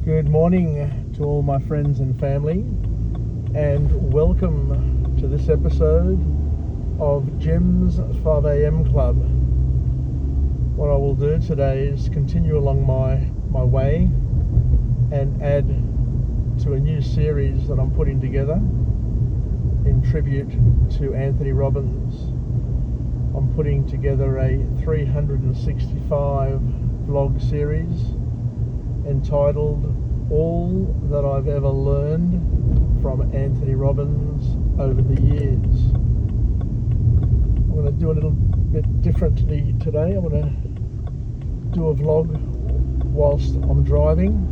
Good morning to all my friends and family, and welcome to this episode of Jim's 5am Club. What I will do today is continue along my way and add to a new series that I'm putting together in tribute to Tony Robbins. I'm putting together a 365 vlog series entitled All That I've Ever Learned from Tony Robbins Over the Years. I'm going to do a little bit differently today. I'm going to do a vlog whilst I'm driving.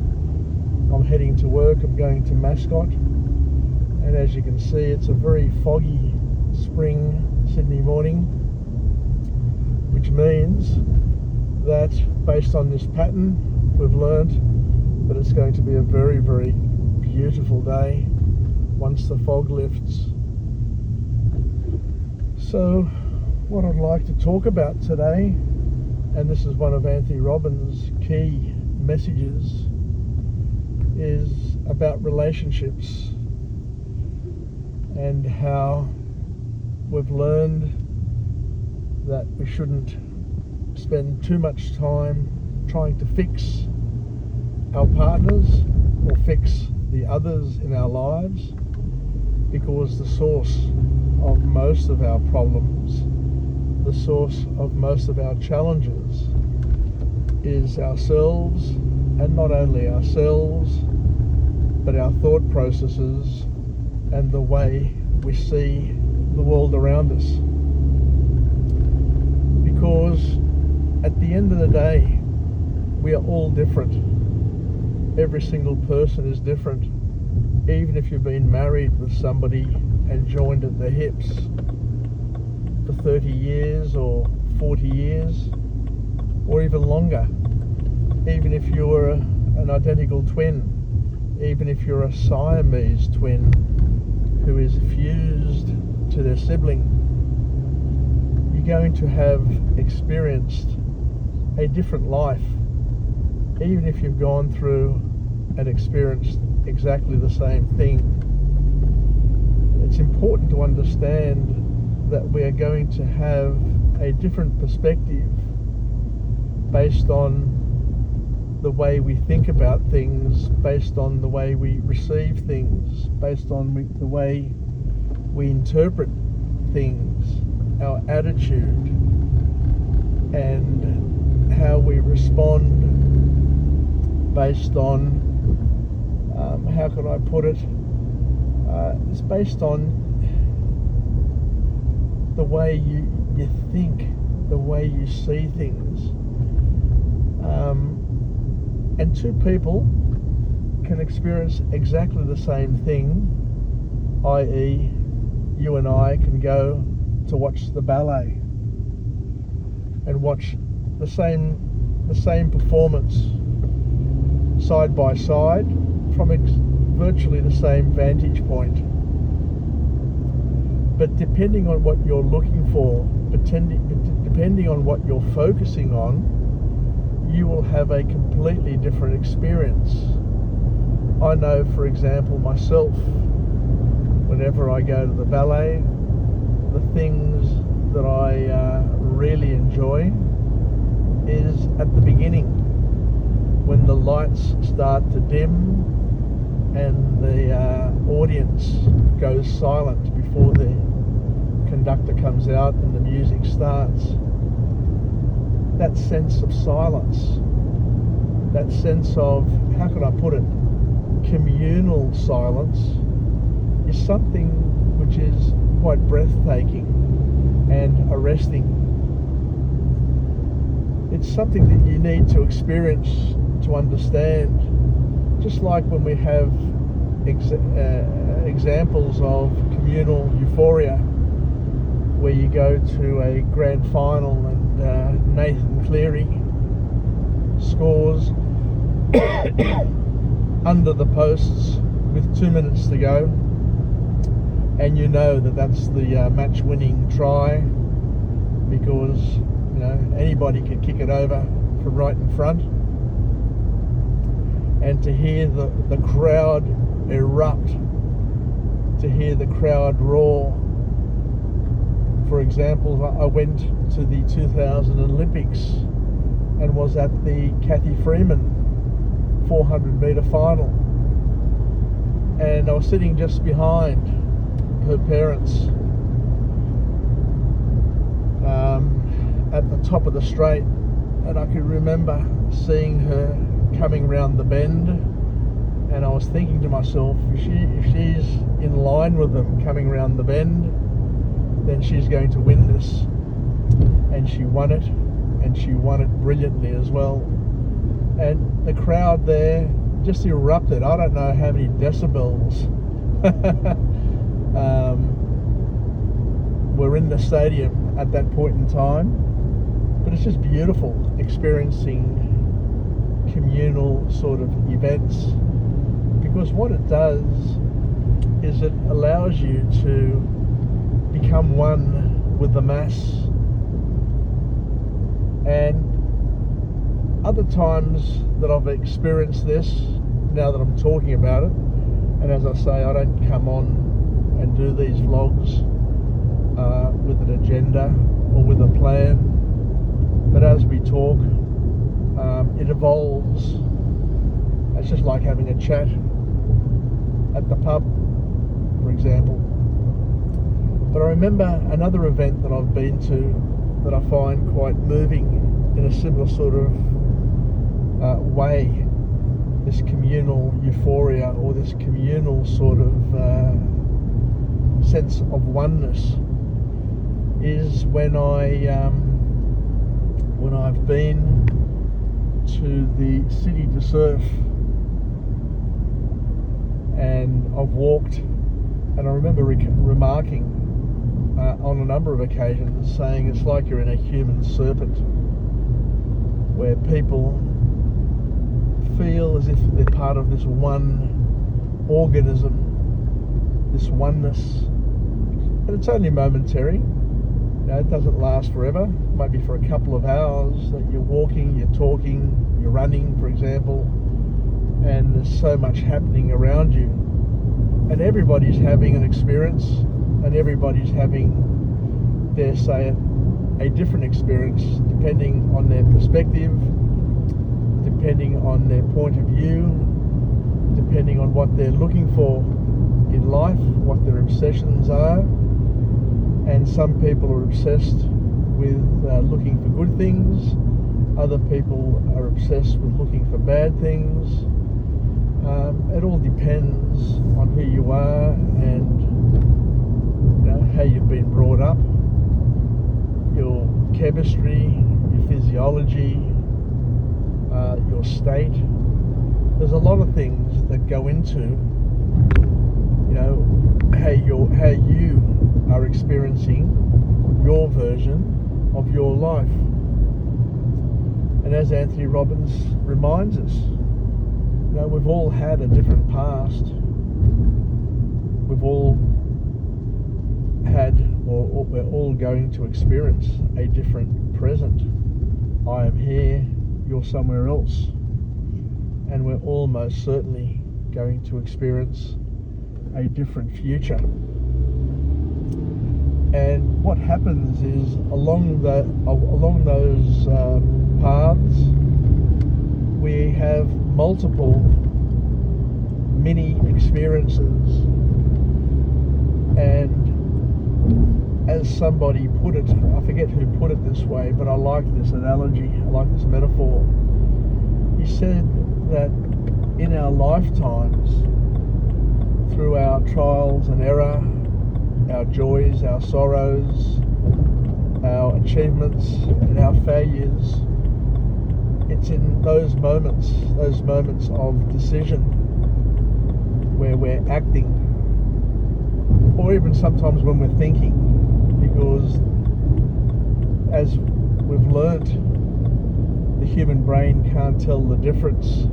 I'm heading to work. I'm going to Mascot, and as you can see, it's a very foggy spring Sydney morning, which means that based on this pattern we've learnt that it's going to be a very, very beautiful day once the fog lifts. So what I'd like to talk about today, and this is one of Tony Robbins' key messages, is about relationships and how we've learned that we shouldn't spend too much time trying to fix our partners or fix the others in our lives, because the source of most of our problems, the source of most of our challenges is ourselves, and not only ourselves but our thought processes and the way we see the world around us. Because at the end of the day, we are all different. Every single person is different. Even if you've been married with somebody and joined at the hips for 30 years or 40 years or even longer, even if you're an identical twin, even if you're a Siamese twin who is fused to their sibling, you're going to have experienced a different life, even if you've gone through and experienced exactly the same thing. It's important to understand that we are going to have a different perspective based on the way we think about things, based on the way we receive things, based on the way we interpret things, our attitude, and how we respond based on, how could I put it? It's based on the way you think, the way you see things. And two people can experience exactly the same thing, i.e. you and I can go to watch the ballet and watch the same performance side by side from virtually the same vantage point. But depending on what you're looking for, depending on what you're focusing on, you will have a completely different experience. I know, for example, myself, whenever I go to the ballet, the things that I really enjoy is at the beginning, when the lights start to dim and the audience goes silent before the conductor comes out and the music starts. That sense of silence, that sense of, how can I put it, communal silence, is something which is quite breathtaking and arresting. It's something that you need to experience to understand. Just like when we have examples of communal euphoria, where you go to a grand final and Nathan Cleary scores under the posts with 2 minutes to go, and you know that that's the match-winning try, because anybody can kick it over from right in front. and to hear the crowd erupt, to hear the crowd roar. For example, I went to the 2000 Olympics and was at the Kathy Freeman 400 metre final, and I was sitting just behind her parents at the top of the straight, and I could remember seeing her coming round the bend, and I was thinking to myself, if she's in line with them coming round the bend, then she's going to win this. And she won it, and she won it brilliantly as well. And the crowd there just erupted. I don't know how many decibels were in the stadium at that point in time. But it's just beautiful experiencing communal sort of events, because what it does is it allows you to become one with the mass. And other times that I've experienced this, now that I'm talking about it, and as I say, I don't come on and do these vlogs with an agenda or with a plan, but as we talk, it evolves. It's just like having a chat at the pub, for example. But I remember another event that I've been to that I find quite moving in a similar sort of way, this communal euphoria or this communal sort of sense of oneness, is when I've been to the city to surf, and I've walked, and I remember remarking on a number of occasions, saying it's like you're in a human serpent, where people feel as if they're part of this one organism, this oneness. And it's only momentary. It doesn't last forever. Maybe for a couple of hours that you're walking, you're talking, you're running, for example, and there's so much happening around you. And everybody's having an experience, and everybody's having, dare say it, a different experience depending on their perspective, depending on their point of view, depending on what they're looking for in life, what their obsessions are. And some people are obsessed with looking for good things. Other people are obsessed with looking for bad things. It all depends on who you are and how you've been brought up, your chemistry, your physiology, your state. There's a lot of things that go into how you are experiencing your version of your life. And as Tony Robbins reminds us, we've all had a different past. We've all had, or we're all going to experience a different present. I am here, you're somewhere else. And we're all most certainly going to experience a different future. And what happens is along those paths, we have multiple mini experiences. And as somebody put it, I forget who put it this way, but I like this analogy, I like this metaphor. He said that in our lifetimes, through our trials and error, our joys, our sorrows, our achievements and our failures, it's in those moments of decision where we're acting, or even sometimes when we're thinking, because as we've learnt, the human brain can't tell the difference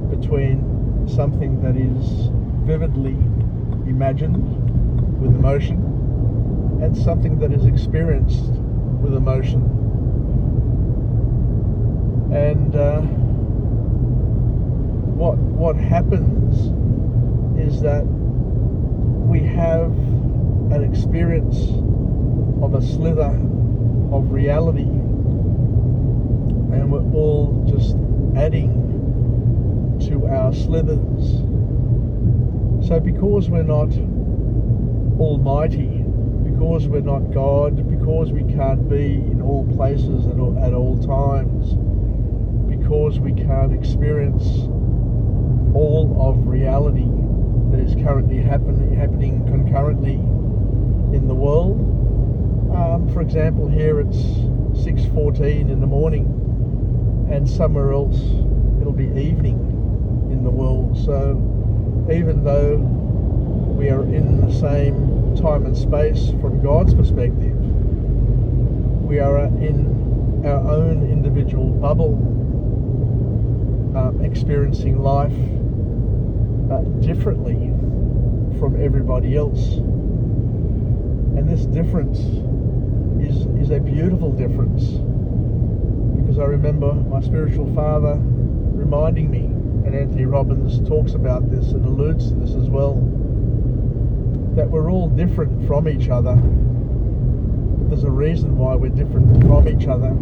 between something that is vividly imagined with emotion and something that is experienced with emotion. And what happens is that we have an experience of a slither of reality, and we're all just adding to our slithers. So because we're not almighty, because we're not God, because we can't be in all places at all times, because we can't experience all of reality that is currently happening concurrently in the world. For example, here it's 6:14 in the morning, and somewhere else it'll be evening in the world. So even though we are in the same time and space from God's perspective, we are in our own individual bubble, experiencing life differently from everybody else. And this difference is a beautiful difference, because I remember my spiritual father reminding me, and Tony Robbins talks about this and alludes to this as well, that we're all different from each other, but there's a reason why we're different from each other,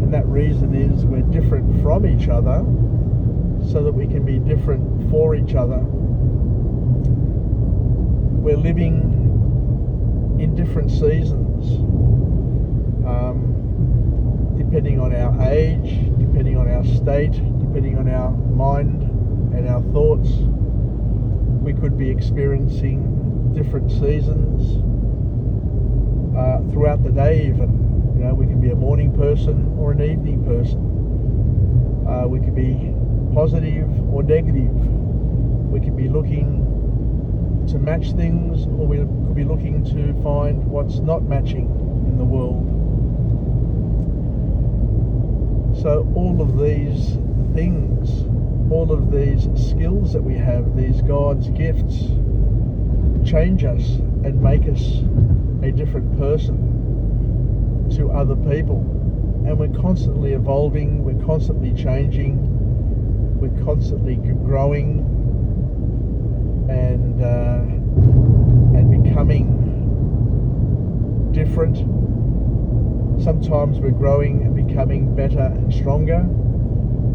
and that reason is we're different from each other so that we can be different for each other. We're living in different seasons, depending on our age, depending on our state, depending on our mind and our thoughts. We could be experiencing different seasons throughout the day even. You know, we can be a morning person or an evening person. We could be positive or negative. We could be looking to match things, or we could be looking to find what's not matching in the world. So all of these things, all of these skills that we have, these God's gifts, change us and make us a different person to other people. And we're constantly evolving, we're constantly changing, we're constantly growing and becoming different. Sometimes we're growing and becoming better and stronger.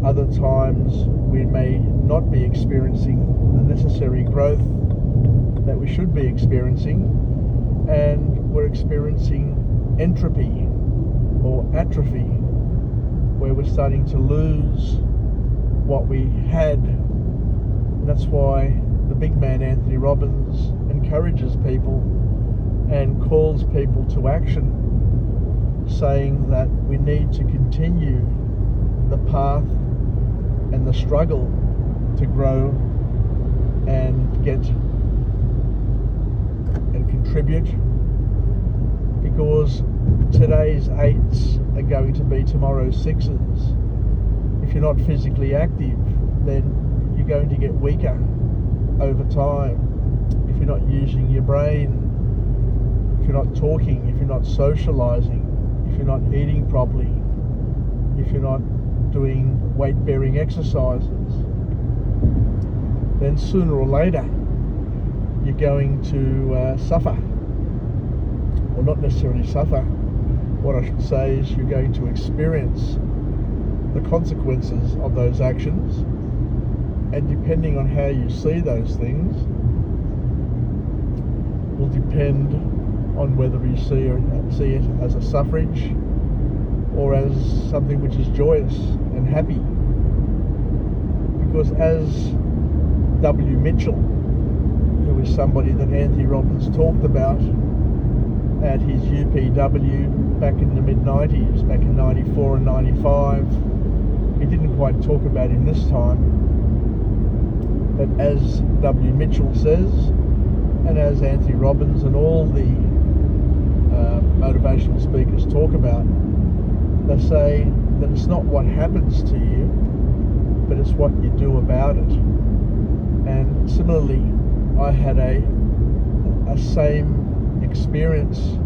Other times we may not be experiencing the necessary growth that we should be experiencing, and we're experiencing entropy or atrophy, where we're starting to lose what we had. And that's why the big man Tony Robbins encourages people and calls people to action, saying that we need to continue the path and the struggle to grow and get and contribute, because today's 8s are going to be tomorrow's 6s. If you're not physically active, then you're going to get weaker over time. If you're not using your brain, if you're not talking, if you're not socializing, if you're not eating properly, if you're not doing weight-bearing exercises, then sooner or later you're going to suffer. Or not necessarily suffer. What I should say is you're going to experience the consequences of those actions, and depending on how you see those things will depend on whether you see it as a suffrage or as something which is joyous and happy. Because as W. Mitchell, who is somebody that Tony Robbins talked about at his UPW back in the mid-90s, back in 94 and 95, he didn't quite talk about him this time, but as W. Mitchell says, and as Tony Robbins and all the motivational speakers talk about, they say that it's not what happens to you, but it's what you do about it. And similarly, I had a same experience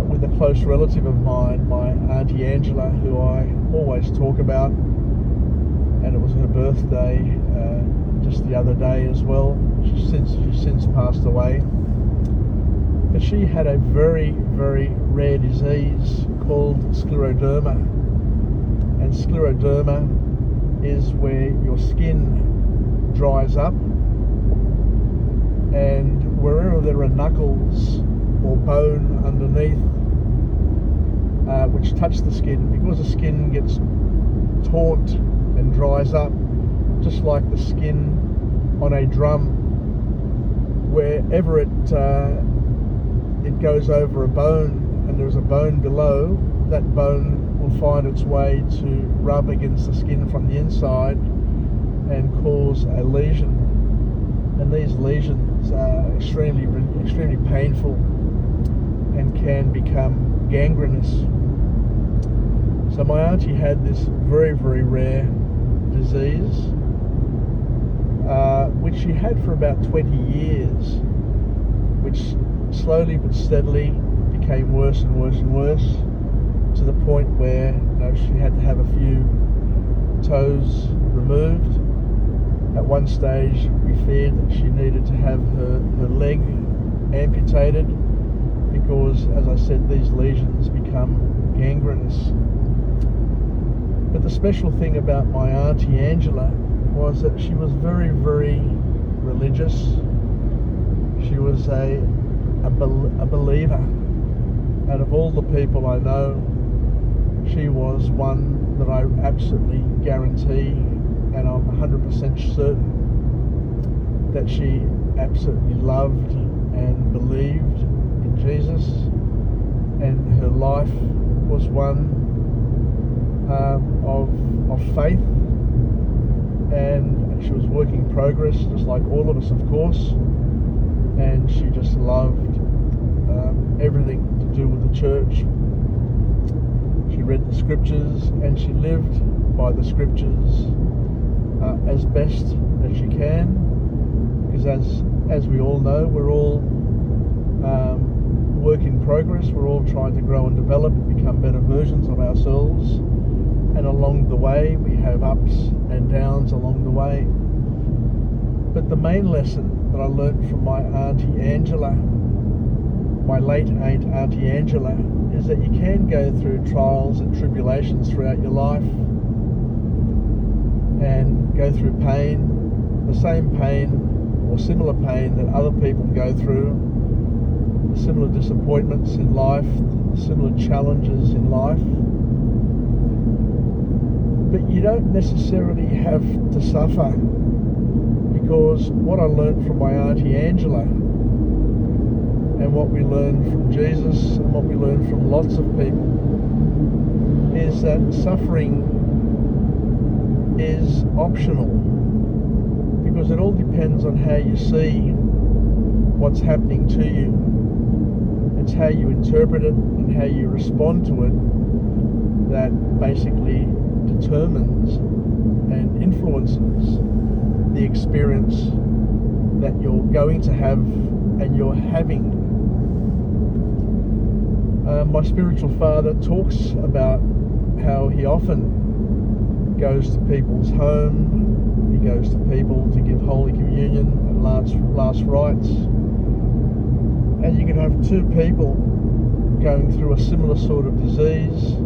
with a close relative of mine, my Auntie Angela, who I always talk about, and it was her birthday just the other day as well. She's since passed away. But she had a very, very rare disease called scleroderma. And scleroderma is where your skin dries up, and wherever there are knuckles or bone underneath which touch the skin, because the skin gets taut and dries up, just like the skin on a drum, wherever it goes over a bone and there's a bone below, that bone will find its way to rub against the skin from the inside and cause a lesion. And these lesions are extremely painful and can become gangrenous. So my auntie had this very, very rare disease, which she had for about 20 years, which slowly but steadily became worse and worse and worse, to the point where she had to have a few toes removed. At one stage we feared that she needed to have her leg amputated, because, as I said, these lesions become gangrenous. But the special thing about my auntie Angela was that she was very, very religious. She was a believer. Out of all the people I know, she was one that I absolutely guarantee, and I'm 100% certain that she absolutely loved and believed in Jesus, and her life was one of faith, and she was work in progress, just like all of us, of course. And she just loved everything to do with the church. She read the scriptures and she lived by the scriptures as best as she can, because as we all know, we're all work in progress. We're all trying to grow and develop and become better versions of ourselves, and along the way we have ups and downs along the way. But the main lesson that I learned from my auntie Angela, my late auntie Angela, is that you can go through trials and tribulations throughout your life and go through pain, the same pain or similar pain that other people go through, the similar disappointments in life, the similar challenges in life. But you don't necessarily have to suffer, because what I learned from my auntie Angela, and what we learn from Jesus, and what we learn from lots of people, is that suffering is optional, because it all depends on how you see what's happening to you. It's how you interpret it and how you respond to it that basically determines and influences the experience that you're going to have and you're having. My spiritual father talks about how he often goes to people's home, he goes to people to give Holy Communion and last rites, and you can have two people going through a similar sort of disease,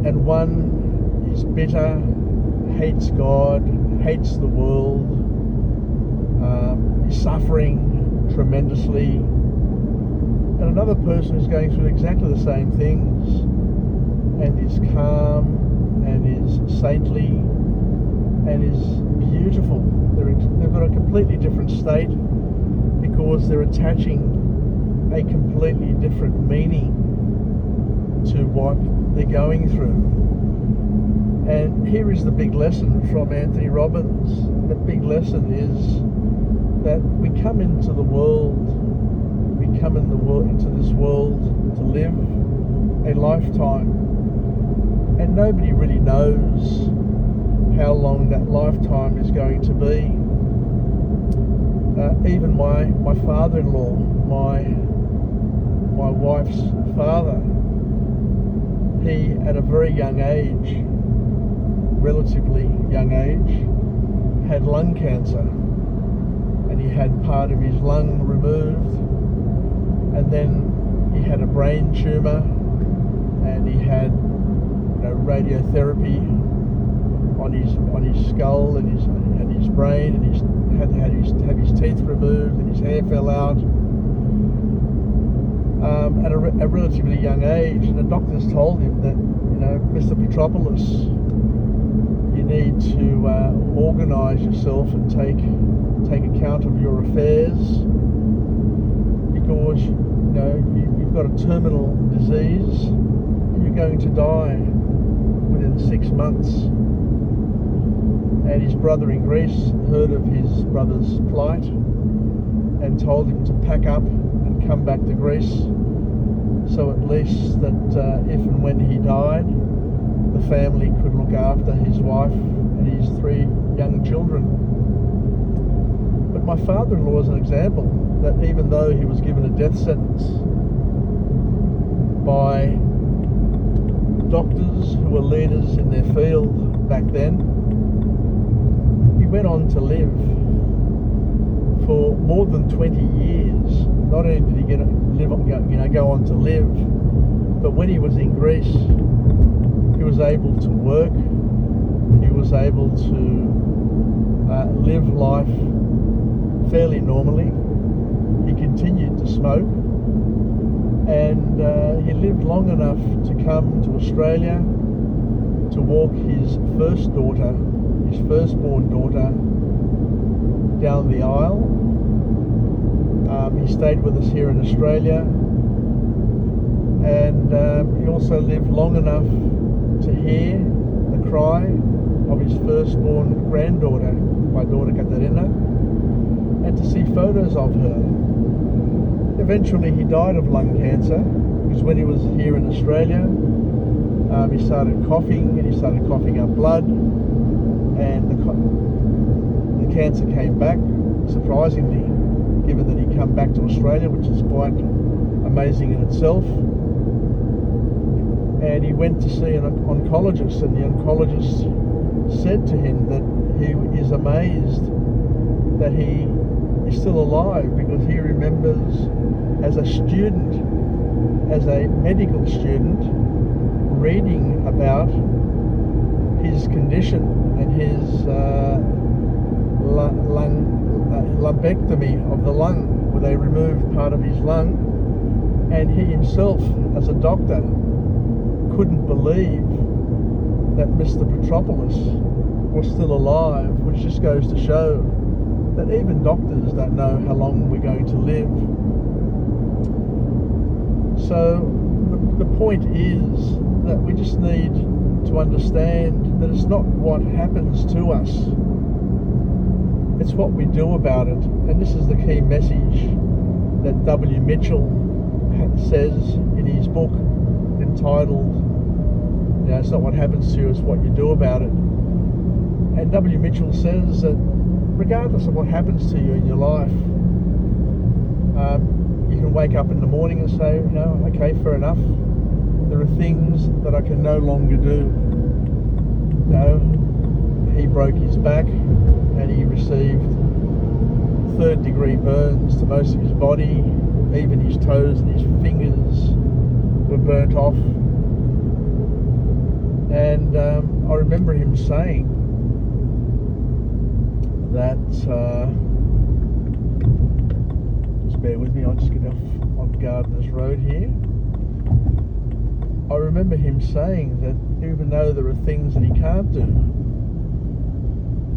and one is bitter, hates God, hates the world, is suffering tremendously, and another person is going through exactly the same things and is calm and is saintly and is beautiful. They've got a completely different state, because they're attaching a completely different meaning to what they're going through. And here is the big lesson from Tony Robbins. The big lesson is that we come into the world, into this world to live a lifetime, and nobody really knows how long that lifetime is going to be. Even my father-in-law, my wife's father, he at a very young age relatively young age, had lung cancer, and he had part of his lung removed, and then he had a brain tumour, and he had radiotherapy on his skull and his brain, and he had to have his teeth removed, and his hair fell out at a relatively young age. And the doctors told him that, Mr. Petropoulos, you need to organise yourself and take account of your affairs, because you've got a terminal disease and you're going to die within 6 months. And his brother in Greece heard of his brother's plight and told him to pack up and come back to Greece, so at least that if and when he died, the family could look after his wife and his 3 young children. But my father-in-law is an example that even though he was given a death sentence by doctors who were leaders in their field back then, he went on to live for more than 20 years. Not only did he go on to live, but when he was in Greece, he was able to work, he was able to live life fairly normally. He continued to smoke, and he lived long enough to come to Australia to walk his firstborn daughter, down the aisle. He stayed with us here in Australia, and he also lived long enough to hear the cry of his firstborn granddaughter, my daughter Katerina, and to see photos of her. Eventually he died of lung cancer, because when he was here in Australia, he started coughing, and he started coughing up blood, and the cancer came back, surprisingly, given that he come back to Australia, which is quite amazing in itself. And he went to see an oncologist, and the oncologist said to him that he is amazed that he is still alive, because he remembers as a student, as a medical student, reading about his condition and his lumpectomy of the lung, where they removed part of his lung, and he himself, as a doctor, couldn't believe that Mr. Petropoulos was still alive, which just goes to show that even doctors don't know how long we're going to live. So the point is that we just need to understand that it's not what happens to us, it's what we do about it. And this is the key message that W. Mitchell says in his book entitled, it's not what happens to you, it's what you do about it. And W. Mitchell says that regardless of what happens to you in your life, you can wake up in the morning and say, okay, fair enough, there are things that I can no longer do. He broke his back and he received 3rd-degree burns to most of his body. Even his toes and his fingers were burnt off. And I remember him saying that, just bear with me, I'll just get off on Gardeners Road here. I remember him saying that even though there are things that he can't do,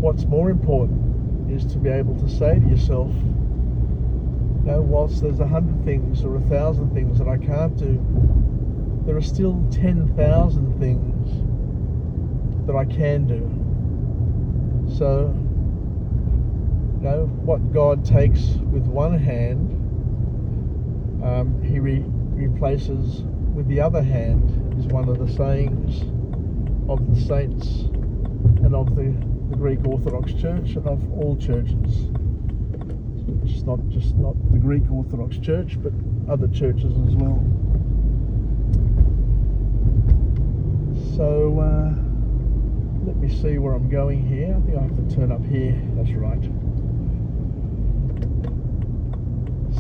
what's more important is to be able to say to yourself, whilst there's 100 things or 1,000 things that I can't do, there are still 10,000 things that I can do. So, what God takes with one hand, he replaces with the other hand, is one of the sayings of the saints and of the Greek Orthodox Church and of all churches. It's not the Greek Orthodox Church, but other churches as well. So let me me see where I'm going here. I think I have to turn up here. That's right.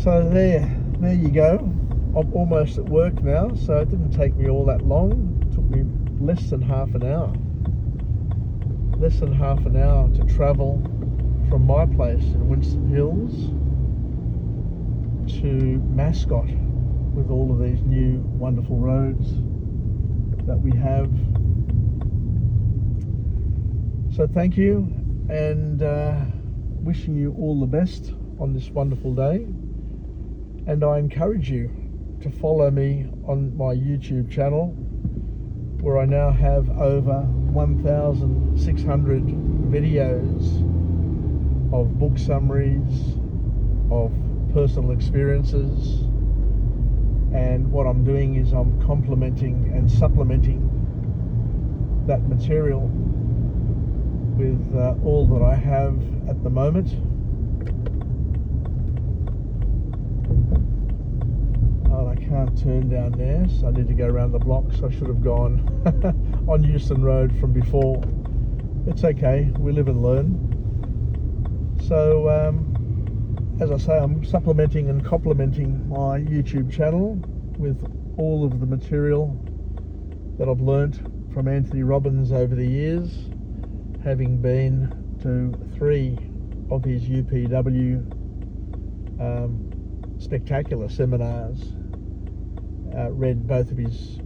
So there you go. I'm almost at work now, so it didn't take me all that long. It took me less than half an hour. Less than half an hour to travel from my place in Winston Hills to Mascot with all of these new wonderful roads that we have. So thank you, and wishing you all the best on this wonderful day. And I encourage you to follow me on my YouTube channel, where I now have over 1,600 videos of book summaries, of personal experiences, and what I'm doing is I'm complementing and supplementing that material with all that I have at the moment. Oh, I can't turn down there, so I need to go around the block, so I should have gone on Euston Road from before. It's okay, we live and learn. So as I say, I'm supplementing and complementing my YouTube channel with all of the material that I've learnt from Anthony Robbins over the years, having been to 3 of his UPW spectacular seminars, read both of his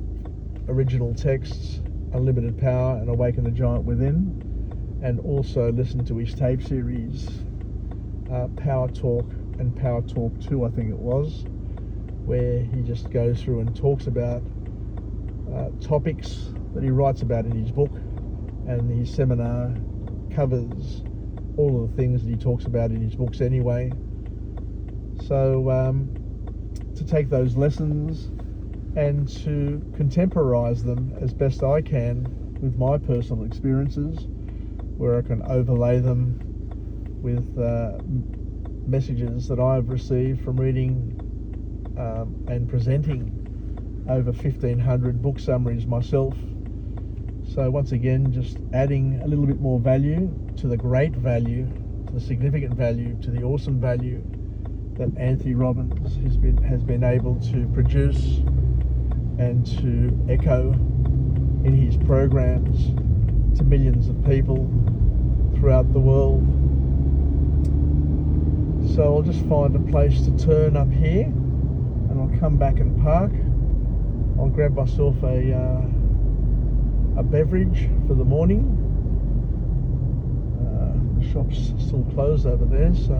original texts, Unlimited Power and Awaken the Giant Within, and also listened to his tape series, Power Talk and Power Talk 2, I think it was, where he just goes through and talks about topics that he writes about in his book, and his seminar covers all of the things that he talks about in his books anyway. So to take those lessons and to contemporize them as best I can with my personal experiences, where I can overlay them with messages that I've received from reading and presenting over 1,500 book summaries myself. So once again, just adding a little bit more value to the great value, to the significant value, to the awesome value that Anthony Robbins has been able to produce and to echo in his programs to millions of people throughout the world. So I'll just find a place to turn up here, and I'll come back and park. I'll grab myself a beverage for the morning. The shop's still closed over there, so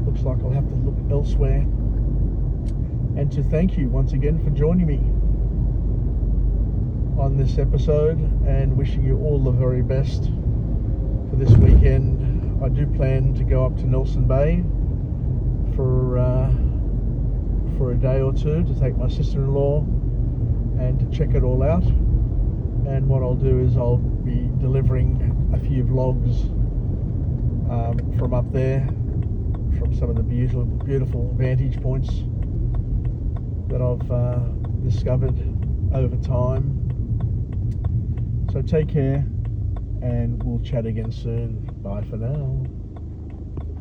looks like I'll have to look elsewhere. And to thank you once again for joining me on this episode, and wishing you all the very best for this weekend. I do plan to go up to Nelson Bay for a day or two to take my sister-in-law and to check it all out. And what I'll do is I'll be delivering a few vlogs from up there, from some of the beautiful vantage points that I've discovered over time. So take care, and we'll chat again soon. Bye for now.